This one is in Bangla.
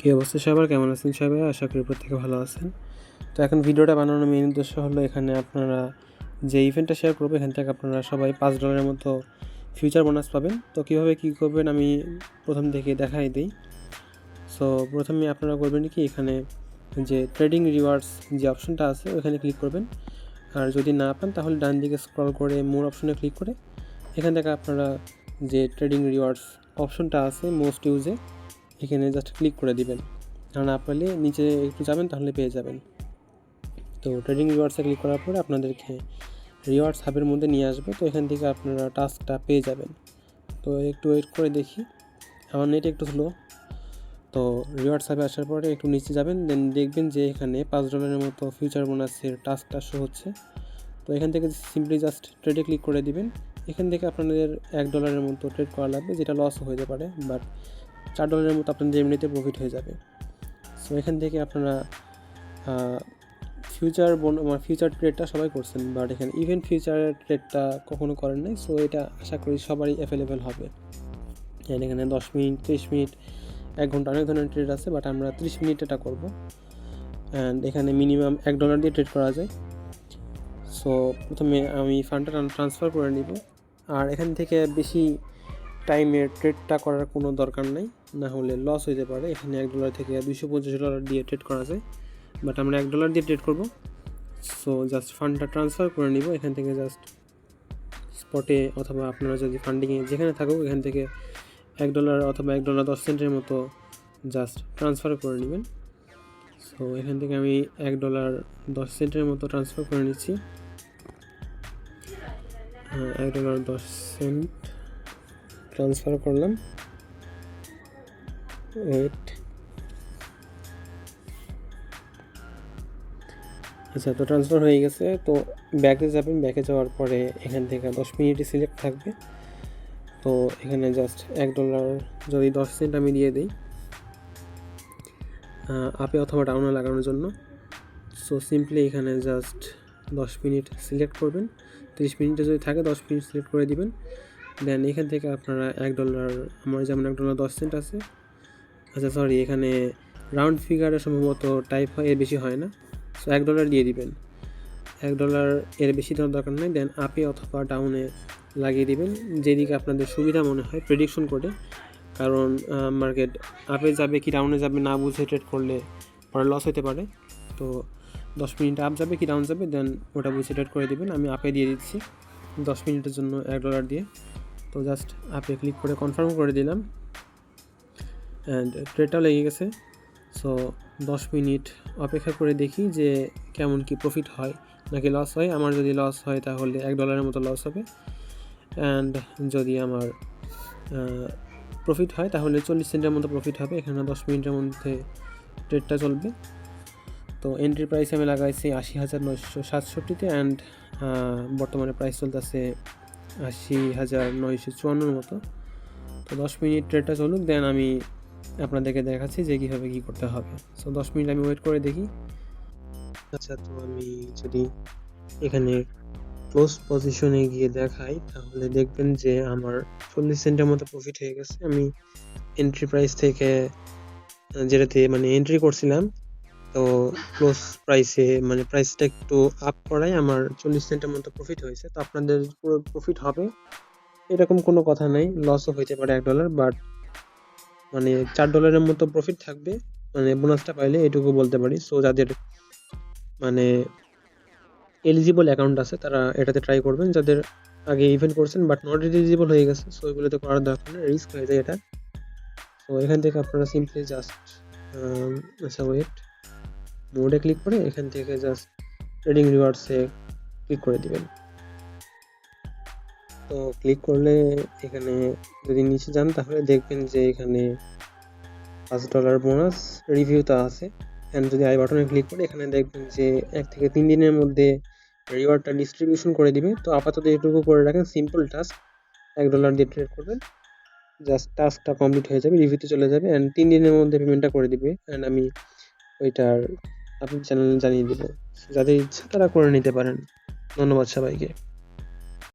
কী অবস্থা সবার, কেমন আছেন সবাই? আশা করি প্রত্যেকে ভালো আছেন। তো এখন ভিডিওটা বানানোর মেইন উদ্দেশ্য হলো এখানে আপনারা যে ইভেন্টটা শেয়ার করবো এখান থেকে আপনারা সবাই $5 মতো ফিউচার বোনাস পাবেন। তো কীভাবে কী করবেন আমি প্রথম থেকে দেখাই দিই। সো প্রথমে আপনারা করবেন কি, এখানে যে ট্রেডিং রিওয়ার্ডস যে অপশনটা আছে ওখানে ক্লিক করবেন। আর যদি না পান তাহলে ডান দিকে স্ক্রল করে মোর অপশনে ক্লিক করে এখান থেকে আপনারা যে ট্রেডিং রিওয়ার্ডস অপশনটা আছে মোস্ট ইউজে এখানে জাস্ট ক্লিক করে দিবেন। আর না পেলে নিচে একটু যাবেন তাহলে পেয়ে যাবেন। তো ট্রেডিং রিওয়ার্ডসে ক্লিক করার পরে আপনাদেরকে রিওয়ার্ডস হাবের মধ্যে নিয়ে আসবে। তো এখান থেকে আপনারা টাস্কটা পেয়ে যাবেন। তো একটু ওয়েট করে দেখি, আমার নেট একটু স্লো। তো রিওয়ার্ডস হাবে আসার পরে একটু নিচে যাবেন, দেন দেখবেন যে এখানে $5 মতো ফিউচার বোনাসের টাস্কটা শো হচ্ছে। তো এখান থেকে সিম্পলি জাস্ট ট্রেডে ক্লিক করে দিবেন। এখান থেকে আপনাদের $1 মতো ট্রেড করা লাগবে, যেটা লস হয়ে যেতে পারে, বাট $4 মতো আপনাদের এমনিতে প্রফিট হয়ে যাবে। সো এখান থেকে আপনারা ফিউচার ট্রেডটা সবাই করছেন, বাট এখানে ইভেন্ট ফিউচারের ট্রেডটা কখনো করেন নাই। সো এটা আশা করি সবারই অ্যাভেলেবেল হবে। এখানে 10 মিনিট, 30 মিনিট, 1 ঘন্টা অনেক ধরনের ট্রেড আছে, বাট আমরা 30 মিনিট এটা করবো। অ্যান্ড এখানে মিনিমাম $1 দিয়ে ট্রেড করা যায়। সো প্রথমে আমি ফান্ডটা ট্রান্সফার করে নিব। আর এখান থেকে বেশি টাইমের ট্রেডটা করার কোনো দরকার নাই, না হলে লস হয়ে যেতে পারে। এখানে $1 থেকে $250 দিয়ে ট্রেড করা যায়, বাট আমরা $1 দিয়ে ট্রেড করব। সো জাস্ট ফান্ডটা ট্রান্সফার করে নিব এখান থেকে, জাস্ট স্পটে অথবা আপনারা যদি ফান্ডিংয়ে যেখানে থাকুক এখান থেকে $1 অথবা $1.10 মতো জাস্ট ট্রান্সফার করে নেবেন। সো এখান থেকে আমি $1.10 মতো ট্রান্সফার করে নিচ্ছি। $1.10 ট্রান্সফার করলাম। ওয়েট, আচ্ছা, তো ট্রান্সফার হয়ে গেছে। তো ব্যাকে যাবেন, ব্যাকে যাওয়ার পরে এখান থেকে 10 মিনিটই সিলেক্ট থাকবে। তো এখানে জাস্ট $1 যদি 10 সেন্ট আমি দিয়ে দিই আপে অথবা ডাউনে লাগানোর জন্য। সো সিম্পলি এখানে জাস্ট 10 মিনিট সিলেক্ট করবেন। 30 মিনিটে যদি থাকে 10 মিনিট সিলেক্ট করে দিবেন। দেন এখান থেকে আপনারা $1, আমার যেমন $1.10 আছে, আচ্ছা সরি, এখানে রাউন্ড ফিগারে সম্ভবত টাইপ হয়, এর বেশি হয় না। সো $1 দিয়ে দিবেন। $1 এর বেশি দেওয়ার দরকার নেই। দেন আপে অথবা ডাউনে লাগিয়ে দিবেন, যেদিকে আপনাদের সুবিধা মনে হয় প্রেডিকশন করে। কারণ মার্কেট আপে যাবে কি ডাউনে যাবে না বুঝে ট্রেড করলে পরে লস হতে পারে। তো 10 মিনিট আপ যাবে কি ডাউন যাবে, দেন ওটা বুঝে ট্রেড করে দেবেন। আমি আপে দিয়ে দিচ্ছি 10 মিনিটের জন্য $1 দিয়ে। তো জাস্ট আপে ক্লিক করে কনফার্ম করে দিলাম, অ্যান্ড ট্রেডটাও লেগে গেছে। সো 10 মিনিট অপেক্ষা করে দেখি যে কেমন কি প্রফিট হয় নাকি লস হয়। আমার যদি লস হয় তাহলে $1 মতো লস হবে, অ্যান্ড যদি আমার প্রফিট হয় তাহলে 40 সেন্টের মতো প্রফিট হবে। এখানে 10 মিনিটের মধ্যে ট্রেডটা চলবে। তো এন্ট্রি প্রাইস আমি লাগাইছি 80,967-তে, অ্যান্ড বর্তমানে প্রাইস চলতেছে 80,954 মতো। তো 10 মিনিট ট্রেডটা চলুক, দেন আমি আপনাদেরকে দেখাচ্ছি যে কীভাবে কী করতে হবে। সো 10 মিনিট আমি ওয়েট করে দেখি। আচ্ছা, তো আমি যদি এখানে ক্লোজ পজিশনে গিয়ে দেখাই তাহলে দেখবেন যে আমার 40 সেন্টের মতো প্রফিট হয়ে গেছে। আমি এন্ট্রি প্রাইস থেকে যেটাতে এন্ট্রি করছিলাম, তো ক্লোজ প্রাইসে প্রাইসটা একটু আপ করাই আমার 40 সেন্টের মতো প্রফিট হয়েছে। তো আপনাদের পুরো প্রফিট হবে এরকম কোনো কথা নেই, লসও হইতে পারে $1, বাট $4 মতো প্রফিট থাকবে বোনাসটা পাইলে, এটুকু বলতে পারি। সো যাদের এলিজিবল অ্যাকাউন্ট আছে তারা এটাতে ট্রাই করবেন, যাদের আগে ইভেন্ট করছেন বাট নট এলিজিবল হয়ে গেছে, সো এগুলোতে করার দরকার নেই, রিস্ক হয়ে যায় এটা। তো এখান থেকে আপনারা সিম্পলি জাস্ট আচ্ছা ওয়েট, মোডে ক্লিক করে এখান থেকে জাস্ট ট্রেডিং রিওয়ার্ডসে ক্লিক করে দিবেন। তো ক্লিক করলে এখানে যদি নিচে যান তাহলে দেখবেন যে এখানে $5 বোনাস রিভিউটা আছে। অ্যান্ড যদি আই বাটনে ক্লিক করে এখানে দেখবেন যে 1 থেকে 3 দিনের মধ্যে রিওয়ার্ডটা ডিস্ট্রিবিউশন করে দিবে। তো আপাতত এটুকু করে রাখেন, সিম্পল টাস্ক, $1 দিয়ে ট্রেড করবেন, জাস্ট টাস্কটা কমপ্লিট হয়ে যাবে, রিভিউতে চলে যাবে, অ্যান্ড 3 দিনের মধ্যে পেমেন্টটা করে দিবে। অ্যান্ড আমি ওইটার আপনার চ্যানেলে জানিয়ে দেবো, যাদের ইচ্ছা তারা করে নিতে পারেন। ধন্যবাদ সবাইকে।